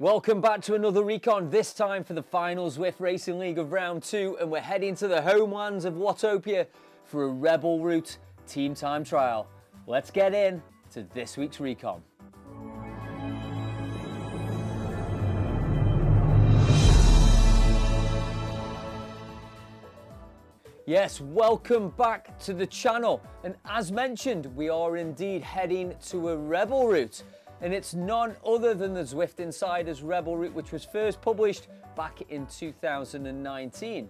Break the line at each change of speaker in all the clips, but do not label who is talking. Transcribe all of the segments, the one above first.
Welcome back to another Recon, this time for the final Zwift Racing League of Round 2, and we're heading to the homelands of Watopia for a Rebel Route team time trial. Let's get in to this week's Recon. Yes, welcome back to the channel, and as mentioned, we are indeed heading to a Rebel Route. And it's none other than the Zwift Insider's Rebel Route, which was first published back in 2019.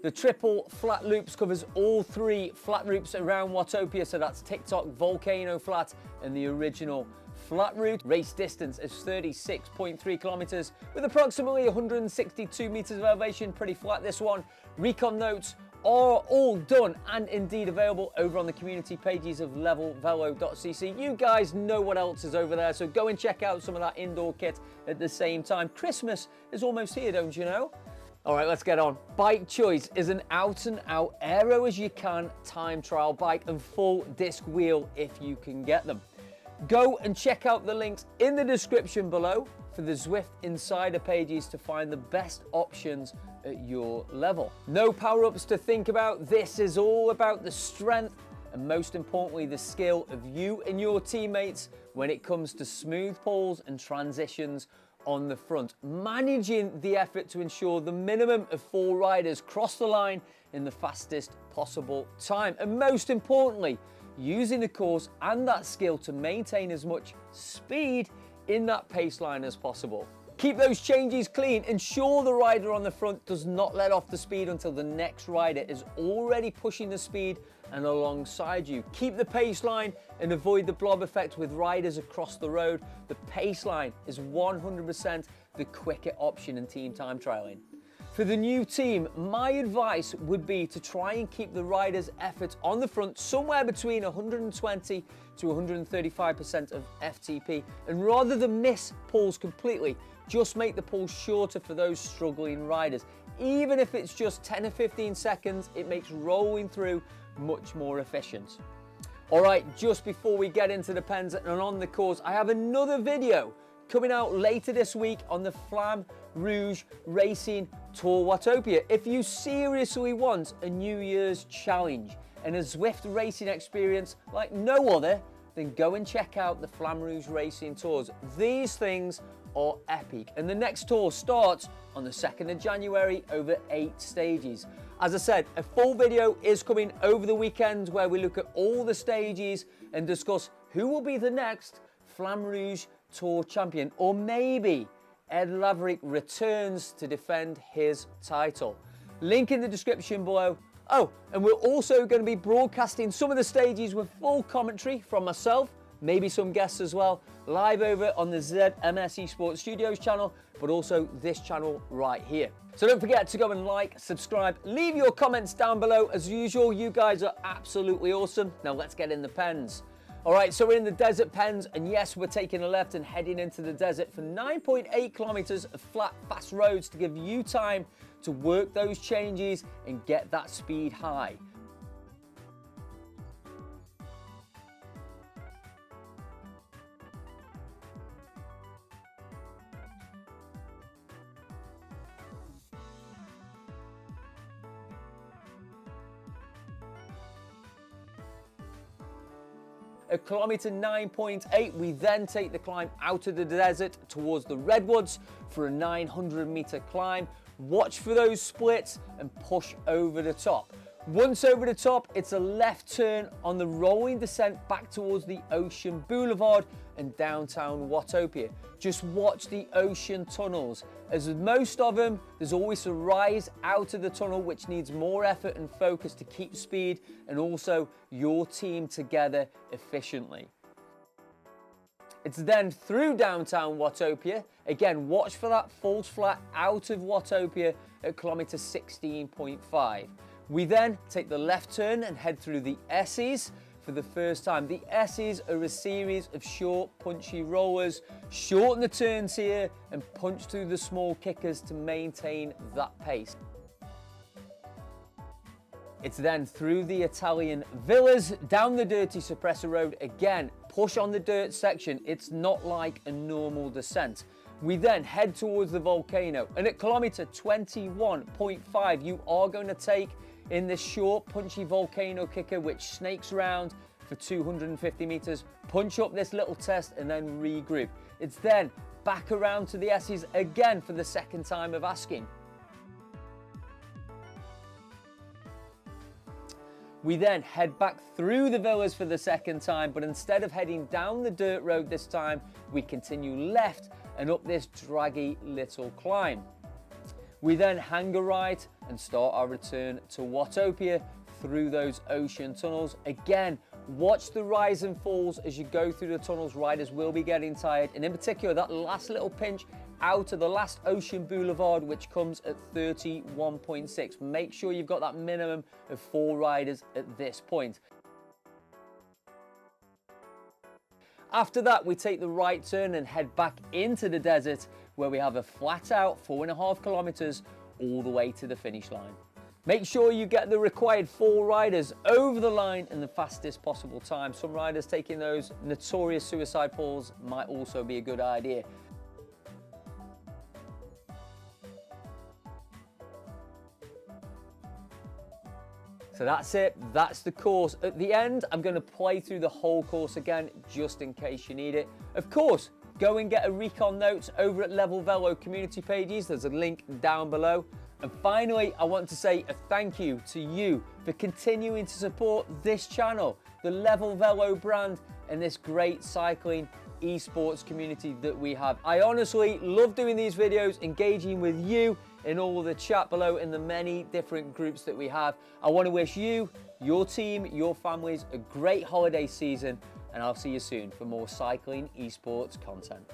The triple flat loops covers all three flat routes around Watopia, so that's TikTok, Volcano Flat, and the original flat route. Race distance is 36.3 kilometers with approximately 162 meters of elevation, pretty flat this one. Recon notes are all done and indeed available over on the community pages of levelvelo.cc. You guys know what else is over there, so go and check out some of that indoor kit at the same time. Christmas is almost here, don't you know? All right, let's get on. Bike choice is an out and out aero as you can time trial bike and full disc wheel if you can get them. Go and check out the links in the description below for the Zwift Insider pages to find the best options at your level. No power-ups to think about. This is all about the strength and most importantly the skill of you and your teammates when it comes to smooth pulls and transitions on the front. Managing the effort to ensure the minimum of 4 riders cross the line in the fastest possible time. And most importantly, using the course and that skill to maintain as much speed in that pace line as possible. Keep those changes clean. Ensure the rider on the front does not let off the speed until the next rider is already pushing the speed and alongside you. Keep the pace line and avoid the blob effect with riders across the road. The pace line is 100% the quicker option in team time trialing. For the new team, my advice would be to try and keep the rider's effort on the front somewhere between 120 to 135% of FTP, and rather than miss pulls completely, just make the pulls shorter for those struggling riders. Even if it's just 10 or 15 seconds, it makes rolling through much more efficient. All right, just before we get into the pens and on the course, I have another video coming out later this week on the Flamme Rouge Racing Tour Watopia. If you seriously want a New Year's challenge and a Zwift racing experience like no other, then go and check out the Flamme Rouge Racing Tours. These things are epic, and the next tour starts on the 2nd of January over 8 stages. As I said, a full video is coming over the weekend where we look at all the stages and discuss who will be the next Flamme Rouge Tour champion, or maybe Ed Laverick returns to defend his title. Link in the description below. Oh, and we're also going to be broadcasting some of the stages with full commentary from myself, maybe some guests as well, live over on the ZMS Esports Studios channel, but also this channel right here. So don't forget to go and like, subscribe, leave your comments down below. As usual, you guys are absolutely awesome. Now let's get in the pens. All right, so we're in the desert pens, and yes, we're taking a left and heading into the desert for 9.8 kilometers of flat, fast roads to give you time to work those changes and get that speed high. At kilometer 9.8, we then take the climb out of the desert towards the redwoods for a 900-meter climb. Watch for those splits and push over the top. Once over the top, it's a left turn on the rolling descent back towards the Ocean Boulevard and downtown Watopia. Just watch the ocean tunnels. As with most of them, there's always a rise out of the tunnel which needs more effort and focus to keep speed and also your team together efficiently. It's then through downtown Watopia. Again, watch for that false flat out of Watopia at kilometer 16.5. We then take the left turn and head through the S's for the first time. The S's are a series of short, punchy rollers. Shorten the turns here and punch through the small kickers to maintain that pace. It's then through the Italian villas, down the dirty suppressor road again. Push on the dirt section. It's not like a normal descent. We then head towards the volcano, and at kilometer 21.5, you are going to take in this short, punchy volcano kicker, which snakes around for 250 meters, punch up this little test, and then regroup. It's then back around to the S's again for the second time of asking. We then head back through the villas for the second time, but instead of heading down the dirt road this time, we continue left and up this draggy little climb. We then hang a right and start our return to Watopia through those ocean tunnels. Again, watch the rise and falls as you go through the tunnels. Riders will be getting tired, and in particular that last little pinch out of the last ocean boulevard, which comes at 31.6. Make sure you've got that minimum of 4 riders at this point. After that, we take the right turn and head back into the desert, where we have a flat out 4.5 kilometers all the way to the finish line. Make sure you get the required 4 riders over the line in the fastest possible time. Some riders taking those notorious suicide falls might also be a good idea. So that's it, that's the course. At the end, I'm going to play through the whole course again, just in case you need it. Of course, go and get a Recon notes over at Level Velo community pages. There's a link down below. And finally, I want to say a thank you to you for continuing to support this channel, the Level Velo brand, and this great cycling esports community that we have. I honestly love doing these videos, engaging with you in all the chat below in the many different groups that we have. I want to wish you, your team, your families a great holiday season, and I'll see you soon for more cycling esports content.